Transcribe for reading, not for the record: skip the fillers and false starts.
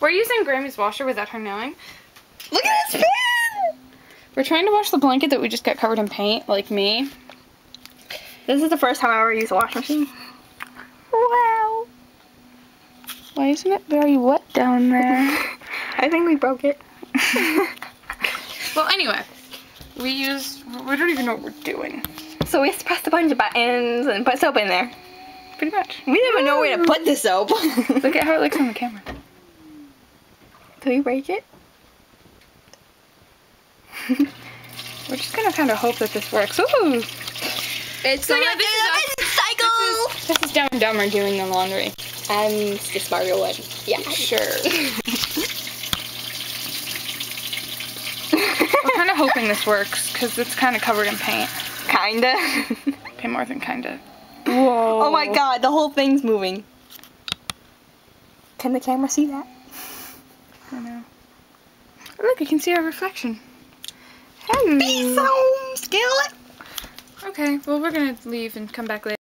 We're using Grammy's washer without her knowing. Look at this pan! We're trying to wash the blanket that we just got covered in paint, like me. This is the first time I ever used a washing machine. Wow. Why isn't it very wet down there? I think we broke it. Well, anyway, we don't even know what we're doing. So we just pressed a bunch of buttons and put soap in there. Pretty much. We didn't even know where to put the soap. Look at how it looks on the camera. Did we break it? We're just gonna kind of hope that this works. Ooh! It's So going yeah, to be a cycle! This is Dumb and Dumber doing the laundry. I'm just Mario one. Yeah. Sure. We're kind of hoping this works, because it's kind of covered in paint. Kinda. Okay, more than kinda. Whoa. Oh my god, the whole thing's moving. Can the camera see that? I don't know. Oh, look, you can see our reflection. Peace home, skillet! Okay, well, we're gonna leave and come back later.